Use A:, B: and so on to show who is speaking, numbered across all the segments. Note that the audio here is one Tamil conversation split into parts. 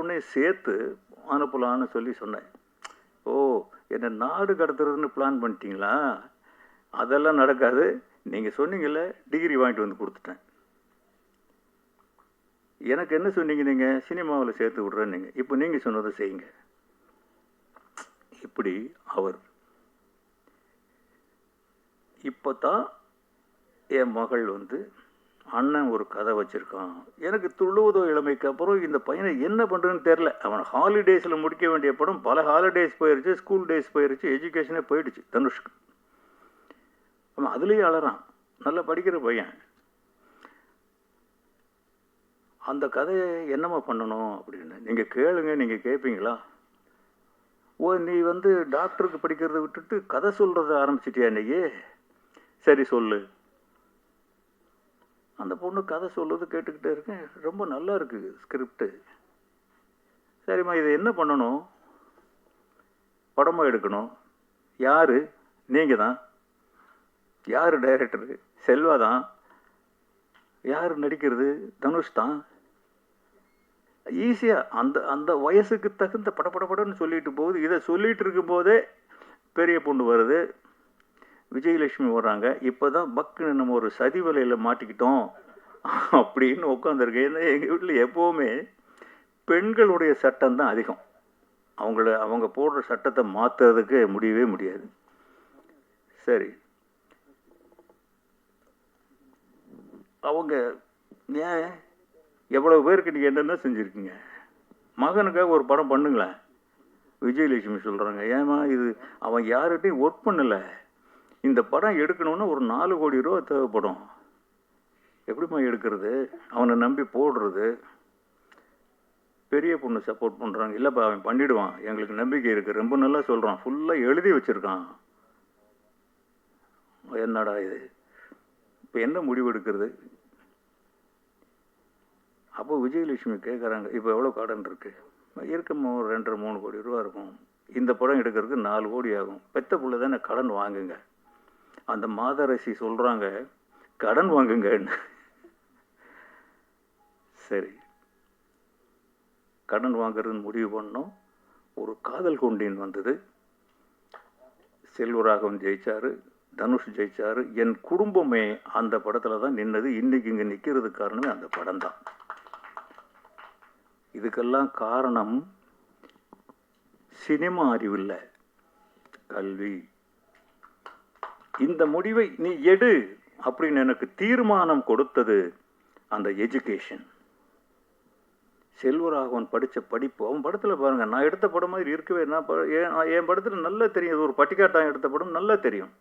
A: பொண்ணையும் சேர்த்து அனுப்பலான்னு சொல்லி சொன்னேன். ஓ, என்ன நாடு கடத்துறதுன்னு பிளான் பண்ணிட்டீங்களா? அதெல்லாம் நடக்காது. நீங்கள் சொன்னீங்கல்ல, டிகிரி வாங்கிட்டு வந்து கொடுத்துட்டேன். எனக்கு என்ன சொன்னீங்க? நீங்கள் சினிமாவில் சேர்த்து விட்றேன்னீங்க. இப்போ நீங்கள் சொன்னதை செய்யுங்க. இப்படி அவர் இப்போ தான் என் மகள் வந்து அண்ணன் ஒரு கதை வச்சுருக்கான். எனக்கு துள்ளுவதோ இளமைக்கு அப்புறம் இந்த பையனை என்ன பண்ணுறதுன்னு தெரில. அவன் ஹாலிடேஸில் முடிக்க வேண்டிய படம் பல ஹாலிடேஸ் போயிடுச்சு, ஸ்கூல் டேஸ் போயிடுச்சு, எஜுகேஷனே போயிடுச்சு தனுஷ்க்கு. அவன் அதுலேயே அழறான். நல்லா படிக்கிற பையன். அந்த கதையை என்னம்மா பண்ணணும் அப்படின்னு நீங்கள் கேளுங்க. நீங்கள் கேட்பீங்களா? ஓ, நீ வந்து டாக்டருக்கு படிக்கிறத விட்டுட்டு கதை சொல்கிறத ஆரம்பிச்சிட்டியா இன்னைக்கு? சரி சொல்லு. அந்த பொண்ணு கதை சொல்லுறது கேட்டுக்கிட்டே இருக்கேன். ரொம்ப நல்லா இருக்குது ஸ்கிரிப்டு. சரிம்மா, இதை என்ன பண்ணணும்? படமாக எடுக்கணும். யார்? நீங்கள் தான். யார் டைரக்டரு? செல்வா தான். யார் நடிக்கிறது? தனுஷ் தான். ஈஸியாக அந்த அந்த வயசுக்கு தகுந்த படப்படப்படன்னு சொல்லிட்டு போகுது. இதை சொல்லிட்டு இருக்கும்போதே பெரிய பொண்ணு வருது, விஜயலட்சுமி வர்றாங்க. இப்போ தான் பக்குன்னு நம்ம ஒரு சதி வலையில் மாட்டிக்கிட்டோம் அப்படின்னு உட்காந்துருக்கேன். ஏன்னா எங்கள் வீட்டில் எப்போவுமே பெண்களுடைய சட்டம் தான் அதிகம். அவங்க போடுற சட்டத்தை மாற்றுறதுக்கு முடியவே முடியாது. சரி, அவங்க ஏன் எவ்வளோ பேருக்கு நீங்கள் என்னென்ன செஞ்சுருக்கீங்க? மகனுக்காக ஒரு படம் பண்ணுங்களேன். விஜயலட்சுமி சொல்கிறாங்க, ஏமா இது அவன் யார்கிட்டையும் ஒர்க் பண்ணலை. இந்த படம் எடுக்கணும்னா ஒரு 4 கோடி ரூபா தேவைப்படும். எப்படிம்மா எடுக்கிறது? அவனை நம்பி போடுறது? பெரிய பொண்ணு சப்போர்ட் பண்ணுறாங்க. இல்லைப்பா, அவன் பண்ணிவிடுவான், எங்களுக்கு நம்பிக்கை இருக்குது, ரொம்ப நல்லா சொல்கிறான், ஃபுல்லாக எழுதி வச்சுருக்கான். என்னடா இது? இப்போ என்ன முடிவு எடுக்கிறது? அப்போ விஜயலட்சுமி கேட்குறாங்க, இப்போ எவ்வளோ கடன் இருக்குது? இருக்குமா, ஒரு 2.5-3 கோடி ரூபா இருக்கும். இந்த படம் எடுக்கிறதுக்கு 4 கோடி ஆகும். பெத்த பிள்ளை தானே, கடன் வாங்குங்க. அந்த மாதரசி சொல்கிறாங்க, கடன் வாங்குங்கன்னு. சரி, கடன் வாங்குறதுன்னு முடிவு பண்ணோம். ஒரு காதல் கொண்டேன் வந்தது. செல்வராகவன் ஜெயிச்சாரு, தனுஷ் ஜெயிச்சாரு. என் குடும்பமே அந்த படத்தில் தான் நின்னது. இன்னைக்கு இங்கே நிற்கிறதுக்கு காரணமே அந்த படம் தான். இதுக்கெல்லாம் காரணம் சினிமா அறிவில்லை, கல்வி. இந்த முடிவை நீ எடு அப்படின்னு எனக்கு தீர்மானம் கொடுத்தது அந்த எஜுகேஷன். செல்வராகவன் படித்த படிப்பு, அவன் படத்தில் பாருங்கள், நான் எடுத்த படம் மாதிரி இருக்கவே. என் படத்தில் நல்லா தெரியும். அது ஒரு பட்டிக்காட்டான் எடுத்த படம், நல்லா தெரியும்.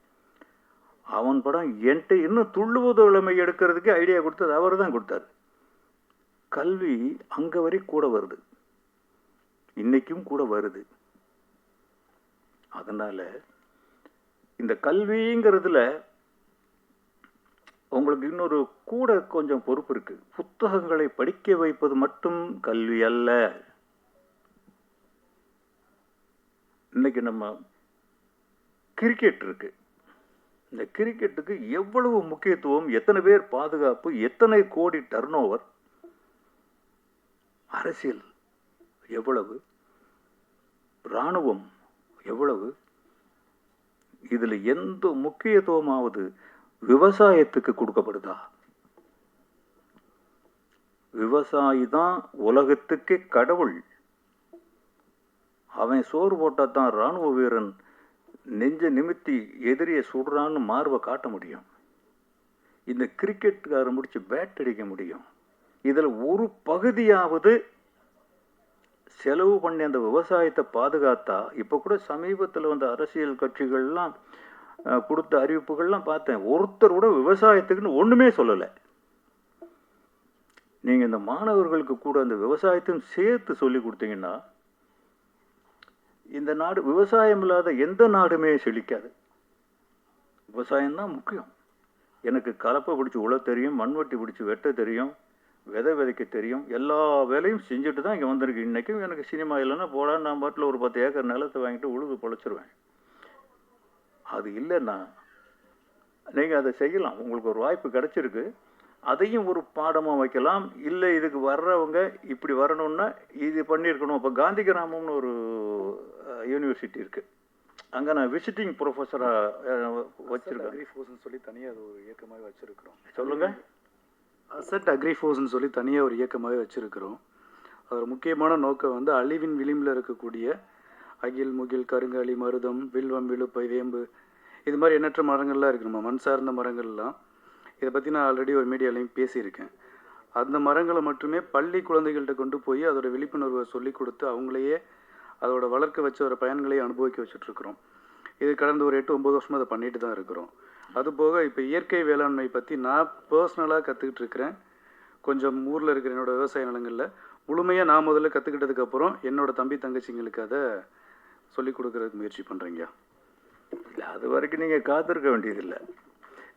A: அவன் படம் என்கிட்ட இன்னும் துள்ளுவதோ இளமை எடுக்கிறதுக்கு ஐடியா கொடுத்தது அவர் தான் கொடுத்தாரு. கல்வி அங்கே வரை கூட வருது, இன்னைக்கும் கூட வருது. அதனால இந்த கல்விங்கிறதுல உங்களுக்கு இன்னொரு கூட கொஞ்சம் பொறுப்பு இருக்கு. புத்தகங்களை படிக்க வைப்பது மட்டும் கல்வி அல்ல. இன்னைக்கு நம்ம கிரிக்கெட் இருக்கு. இந்த கிரிக்கெட்டுக்கு எவ்வளவு முக்கியத்துவம், எத்தனை பேர் பாதுகாப்பு, எத்தனை கோடி டர்ன் ஓவர், அரசியல் எவ்வளவு, இராணுவம் எவ்வளவு, இதுல எந்த முக்கியத்துவமாவது விவசாயத்துக்கு கொடுக்கப்படுதா? விவசாயி தான் உலகத்துக்கே கடவுள். அவன் சோறு போட்டா தான் இராணுவ வீரன் நெஞ்ச நிமித்தி எதிரியை சுடுறான்னு மார்பை காட்ட முடியும். இந்த கிரிக்கெட்டுக்கார முடிச்சு பேட் அடிக்க முடியும். இதில் ஒரு பகுதியாவது செலவு பண்ணி அந்த விவசாயத்தை பாதுகாத்தா. இப்போ கூட சமீபத்தில் வந்த அரசியல் கட்சிகள்லாம் கொடுத்த அறிவிப்புகள்லாம் பார்த்தேன். ஒருத்தர் கூட விவசாயத்துக்குன்னு ஒன்றுமே சொல்லலை. நீங்கள் இந்த மாணவர்களுக்கு கூட அந்த விவசாயத்தையும் சேர்த்து சொல்லி கொடுத்தீங்கன்னா இந்த நாடு, விவசாயம் இல்லாத எந்த நாடுமே செழிக்காது. விவசாயம்தான் முக்கியம். எனக்கு கலப்பை பிடிச்சி உழ தெரியும், மண்வெட்டி பிடிச்சி வெட்ட தெரியும், விதை விதைக்க தெரியும். எல்லா வேலையும் செஞ்சுட்டு தான் இங்கே வந்திருக்கு. இன்றைக்கும் எனக்கு சினிமா இல்லைன்னா போட, நான் பாட்டில் ஒரு 10 ஏக்கர் நிலத்தை வாங்கிட்டு உழுது பொழைச்சிருவேன். அது இல்லைன்னா நீங்கள் அதை செய்யலாம். உங்களுக்கு ஒரு வாய்ப்பு கிடச்சிருக்கு. அதையும் ஒரு பாடமாக வைக்கலாம். இல்லை இதுக்கு வர்றவங்க இப்படி வரணும்னா இது பண்ணியிருக்கணும். இப்போ காந்தி கிராமம்னு ஒரு யூனிவர்சிட்டி இருக்குது. அங்கே நான் விசிட்டிங் ப்ரொஃபஸராக வச்சுருக்கேன்.
B: அக்ரி ஃபோர்ஸ்னு சொல்லி தனியாக அது ஒரு இயக்கமாக வச்சுருக்கிறோம்.
A: சொல்லுங்கள்.
B: அசட் அக்ரி ஃபோர்ஸ்னு சொல்லி தனியாக ஒரு இயக்கமாகவே வச்சுருக்கிறோம். ஒரு முக்கியமான நோக்கம் வந்து அழிவின் விளிம்பில் இருக்கக்கூடிய அகில், முகில், கருங்காலி, மருதம், வில்வம், விழுப்பை, வேம்பு, இது மாதிரி எண்ணற்ற மரங்கள்லாம் இருக்குது. நம்ம மண் சார்ந்த மரங்கள்லாம் இதை பற்றி நான் ஆல்ரெடி ஒரு மீடியாலையும் பேசியிருக்கேன். அந்த மரங்களை மட்டுமே பள்ளி குழந்தைகள்கிட்ட கொண்டு போய் அதோட விழிப்புணர்வை சொல்லி கொடுத்து அவங்களையே அதோட வளர்க்க வச்ச ஒரு பயன்களையே அனுபவிக்க வச்சுட்ருக்குறோம். இது கடந்த ஒரு 8-9 வருஷமாக அதை பண்ணிட்டு தான் இருக்கிறோம். அதுபோக இப்போ இயற்கை வேளாண்மை பற்றி நான் பர்சனலாக கற்றுக்கிட்டு இருக்கிறேன். கொஞ்சம் ஊரில் இருக்கிற என்னோடய விவசாய நிலங்களில் முழுமையாக நான் முதல்ல கற்றுக்கிட்டதுக்கப்புறம் என்னோடய தம்பி தங்கச்சிங்களுக்கு அதை சொல்லிக் கொடுக்கறதுக்கு முயற்சி பண்ணுறீங்க.
A: இல்லை, அது வரைக்கும் நீங்கள் காத்திருக்க வேண்டியதில்லை.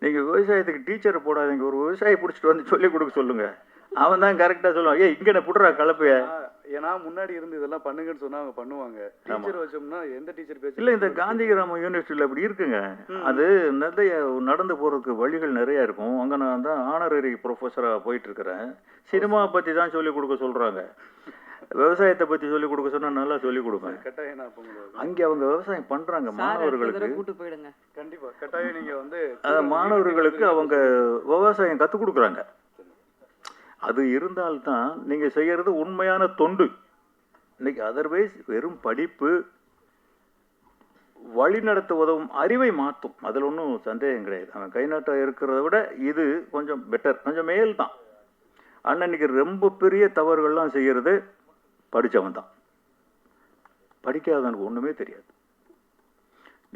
A: நீங்கள் விவசாயத்துக்கு டீச்சரை போடாதீங்க. ஒரு விவசாயி பிடிச்சிட்டு வந்து சொல்லிக் கொடுக்க சொல்லுங்கள். அவன் தான் கரெக்டாக சொல்லுவான். இங்கே நான் புடுறா கலப்பைய.
B: ஏன்னா முன்னாடி இருந்து இதெல்லாம் பண்ணுங்கன்னு சொன்னால் அவங்க பண்ணுவாங்க. டீச்சர் வச்சோம்னா எந்த டீச்சர் பேச்சு
A: இல்லை, இந்த காந்தி கிராம யூனிவர்சிட்டியில் அப்படி இருக்குங்க. அது நிறைய நடந்து போகிறதுக்கு வழிகள் நிறையா இருக்கும். அங்கே நான் தான் ஆனரரி ப்ரொஃபஸராக போயிட்டுருக்கிறேன். சினிமா பற்றி தான் சொல்லிக் கொடுக்க சொல்கிறாங்க. விவசாயத்தை பற்றி சொல்லிக் கொடுக்க சொன்னால் நல்லா சொல்லிக் கொடுப்பேன்.
B: கட்டாயம்
A: அங்கே அவங்க விவசாயம் பண்ணுறாங்க. மாணவர்களுக்கு
C: கூட்டு போயிடுங்க.
B: கண்டிப்பாக கட்டாயம் நீங்கள் வந்து
A: மாணவர்களுக்கு அவங்க விவசாயம் கற்றுக் கொடுக்குறாங்க. அது இருந்தால்தான் நீங்கள் செய்கிறது உண்மையான தொண்டு. இன்னைக்கு அதர்வைஸ் வெறும் படிப்பு வழி நடத்த உதவும், அறிவை மாற்றும். அதில் ஒன்றும் சந்தேகம் கிடையாது. அவன் கை நாட்டம் இருக்கிறத விட இது கொஞ்சம் பெட்டர், கொஞ்சம் மேல் தான். அன்னைக்கு ரொம்ப பெரிய தவறுகள்லாம் செய்கிறது படித்தவன் தான். படிக்காதவனுக்கு ஒன்றுமே தெரியாது.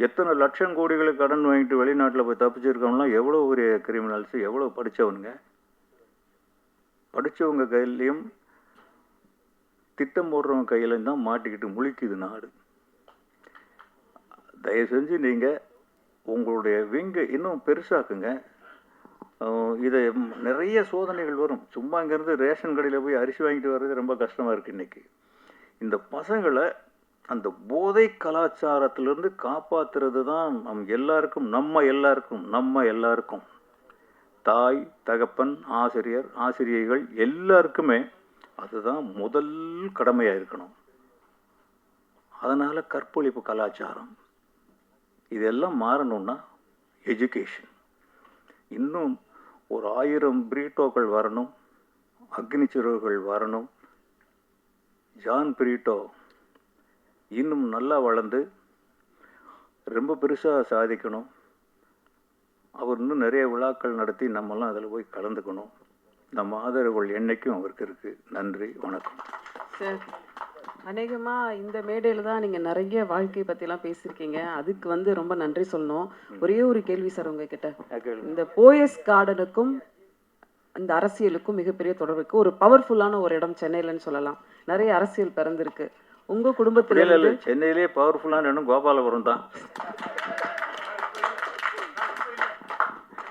A: எத்தனை லட்சம் கோடிகளுக்கு கடன் வாங்கிட்டு வெளிநாட்டில் போய் தப்பிச்சிருக்கவங்களாம் எவ்வளோ ஒரு கிரிமினல்ஸு, எவ்வளோ படித்தவனுங்க. படித்தவங்க கையிலையும் திட்டம் போடுறவங்க கையிலையும் தான் மாட்டிக்கிட்டு முழிக்குது நாடு. தயவு செஞ்சு நீங்கள் உங்களுடைய விங்கை இன்னும் பெருசாக்குங்க. இதை நிறைய சோதனைகள் வரும். சும்மா இங்கேருந்து ரேஷன் கடையில் போய் அரிசி வாங்கிட்டு வர்றது ரொம்ப கஷ்டமாக இருக்குது இன்றைக்கி. இந்த பசங்களை அந்த போதை கலாச்சாரத்திலிருந்து காப்பாற்றுறது தான் நம்ம எல்லாருக்கும் தாய், தகப்பன், ஆசிரியர், ஆசிரியைகள் எல்லாருக்குமே அதுதான் முதல் கடமையாக இருக்கணும். அதனால் கற்பொழிப்பு கலாச்சாரம் இதெல்லாம் மாறணும்னா எஜுகேஷன். இன்னும் ஒரு 1000 பிரீட்டோக்கள் வரணும், அக்னிச்சிறகுகள் வரணும். ஜான் பிரீட்டோ இன்னும் நல்லா வளர்ந்து ரொம்ப பெருசாக சாதிக்கணும். அவர் இன்னும் நிறைய விழாக்கள் நடத்தி நம்மெல்லாம் அதில் போய் கலந்துக்கணும். நம்ம ஆதரவுகள் என்னைக்கும் அவருக்கு இருக்குது. நன்றி, வணக்கம்.
C: சார், அநேகமாக இந்த மேடையில் தான் நீங்கள் நிறைய வாழ்க்கை பற்றிலாம் பேசியிருக்கீங்க. அதுக்கு வந்து ரொம்ப நன்றி சொல்லணும். ஒரே ஒரு கேள்வி சார் உங்ககிட்ட. இந்த போயஸ் கார்டனுக்கும் இந்த அரசியலுக்கும் மிகப்பெரிய தொடர்பு இருக்கு. ஒரு பவர்ஃபுல்லான ஒரு இடம் சென்னையிலன்னு சொல்லலாம். நிறைய அரசியல் பிறந்திருக்கு. உங்கள் குடும்பத்தில்
A: சென்னையிலே பவர்ஃபுல்லான இடம் கோபாலபுரம் தான்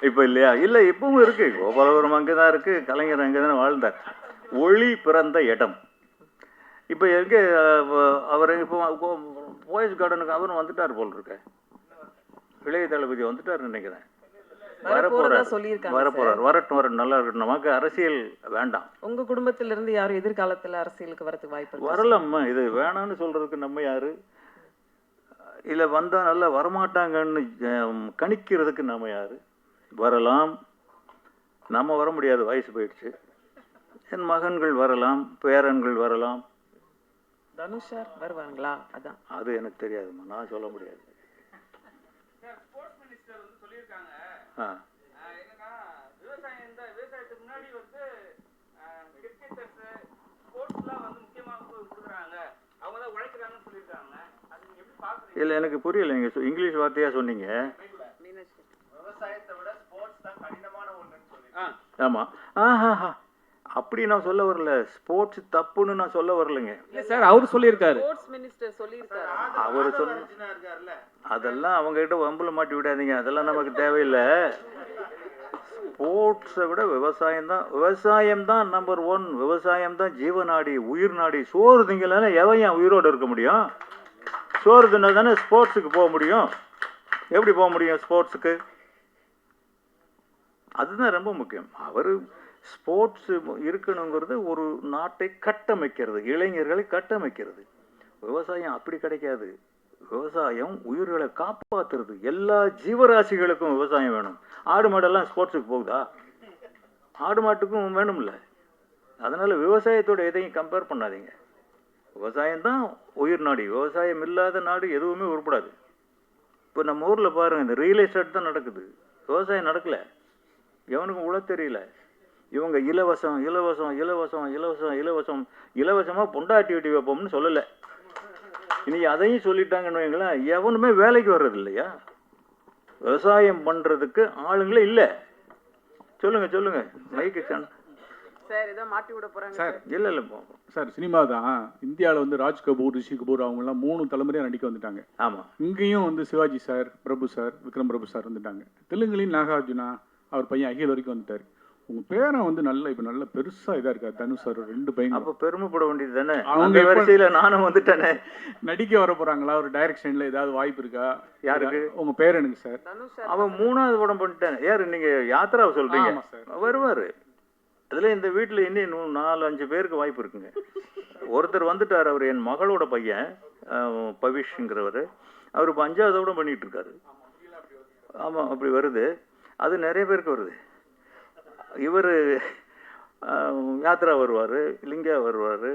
A: இப்போ இல்லையா? இல்லை, இப்பவும் இருக்கு. கோபாலபுரம் அங்கே தான் இருக்கு. கலைஞர் அங்கே தானே வாழ்ந்தார். ஒளி பிறந்த இடம். இப்போ எங்கே அவர் இப்போ போயஸ் கார்டனுக்கு அவரும் வந்துட்டார் போல் இருக்க. இளைய தளபதி வந்துட்டார் நினைக்கிறேன். வரப்போறார். வரட்டும், நல்லா இருக்கட்டும். நமக்கு அரசியல் வேண்டாம்.
C: உங்க குடும்பத்திலிருந்து யாரும் எதிர்காலத்தில் அரசியலுக்கு வரதுக்கு வாய்ப்பு
A: வரலாமா? இது வேணான்னு சொல்றதுக்கு நம்ம யாரு? இல்லை வந்தால் நல்லா வரமாட்டாங்கன்னு கணிக்கிறதுக்கு நம்ம யாரு? வரலாம், நம்ம வர முடியாது, வயசு போயிடுச்சு. என் மகன்கள் வரலாம், பேரன்கள் வரலாம்.
C: தனுஷார் வருவாங்களா? அதான்
A: அது எனக்கு தெரியாதுமா, நான் சொல்ல முடியாது. இல்லை, எனக்கு புரியல. நீங்கள் இங்கிலீஷ் வார்த்தையாக சொன்னீங்க. ஆமாம். அப்படி நான் சொல்ல வரல. ஸ்போர்ட்ஸ் தப்புன்னு நான் சொல்ல வரலைங்க.
D: சார், அவர் சொல்லியிருக்காரு.
A: அவர் அதெல்லாம் அவங்க கிட்ட வம்புல மாட்டி விடாதீங்க. அதெல்லாம் நமக்கு தேவையில்லை. ஸ்போர்ட்ஸை விட விவசாயம் தான் நம்பர் 1. விவசாயம் தான் ஜீவநாடி, உயிர் நாடி. சோறு திங்கலன்னா எவன் ஏன் உயிரோடு இருக்க முடியும்? சோறு தின்னா தானே ஸ்போர்ட்ஸுக்கு போக முடியும். எப்படி போக முடியும் ஸ்போர்ட்ஸுக்கு? அதுதான் ரொம்ப முக்கியம். அவர் ஸ்போர்ட்ஸ் இருக்கணுங்கிறது ஒரு நாட்டை கட்டமைக்கிறது, இளைஞர்களை கட்டமைக்கிறது. விவசாயம் அப்படி கிடைக்காது. விவசாயம் உயிர்களை காப்பாத்துறது. எல்லா ஜீவராசிகளுக்கும் விவசாயம் வேணும். ஆடு மாடெல்லாம் ஸ்போர்ட்ஸுக்கு போகுதா? ஆடு மாட்டுக்கும் வேணும்ல. அதனால விவசாயத்தோட எதையும் கம்பேர் பண்ணாதீங்க. விவசாயம்தான் உயிர் நாடி. விவசாயம் இல்லாத நாடு எதுவுமே உருப்படாது. இப்போ நம்ம ஊரில் பாருங்கள், இந்த ரியல் எஸ்டேட் தான் நடக்குது, விவசாயம் நடக்கல. எவனுக்கும் உழ தெரியல. இவங்க இலவசம் இலவசம் இலவசம் இலவசம் இலவசம் இலவசமாக பொண்டாட்டி வெட்டி வைப்போம்னு சொல்லலை. இன்னைக்கு அதையும் சொல்லிட்டாங்கன்னு வைங்களேன், எவனுமே வேலைக்கு வர்றது இல்லையா? விவசாயம் பண்ணுறதுக்கு ஆளுங்களே இல்லை. சொல்லுங்க சொல்லுங்க. மைக்கு சார்
C: இதை மாட்டி விட போறாங்க
D: சார்.
A: இல்லை இல்லை
D: சார், சினிமா தான். இந்தியாவில் வந்து ராஜ் கபூர், ரிஷி கபூர் அவங்கெல்லாம் 3 தலைமுறையாக நடிக்க வந்துட்டாங்க.
A: ஆமாம்.
D: இங்கேயும் வந்து சிவாஜி சார், பிரபு சார், விக்ரம் பிரபு சார் வந்துட்டாங்க. தெலுங்குலையும் நாகார்ஜுனா, அவர் பையன் அகில் வரைக்கும் வந்துட்டார். உங்கள் பேரன் வந்து இப்போ நல்ல பெருசாக இதாக இருக்கார். தனுஷ் சார் 2 பையன்.
A: அப்போ பெருமைப்பட வேண்டியது தானே.
D: அவங்க
A: அவங்க வரிசையில் நானும் வந்துட்டேனே.
D: நடிக்க வர போகிறாங்களா? ஒரு டைரக்ஷனில் ஏதாவது வாய்ப்பு இருக்கா?
A: யாருக்கு?
D: உங்கள் பேரனுக்கு சார்.
A: அவன் 3வது படம் பண்ணிட்டேன். யார் நீங்கள் யாத்திராவை சொல்கிறீங்க?
D: ஆமாம் சார்.
A: வருவார். அதில் இந்த வீட்டில் இன்னும் 4-5 பேருக்கு வாய்ப்பு இருக்குங்க. ஒருத்தர் வந்துட்டார், அவர் என் மகளோட பையன் பவிஷ்ங்கிறவர். அவர் இப்போ 5வது கூட பண்ணிகிட்டு இருக்காரு. ஆமாம், அப்படி வருது. அது நிறைய பேருக்கு வருது. இவர் யாத்ரா வருவார், லிங்கா வருவார்.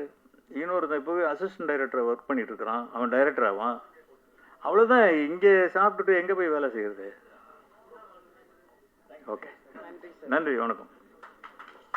A: இன்னொருத்தன் இப்போவே அசிஸ்டன்ட் டைரக்டர் ஒர்க் பண்ணிட்டு இருக்கிறான், அவன் டைரக்டர் ஆவான். அவ்வளோதான். இங்கே சாப்பிட்டுட்டு எங்கே போய் வேலை செய்கிறது? ஓகே, நன்றி, வணக்கம்.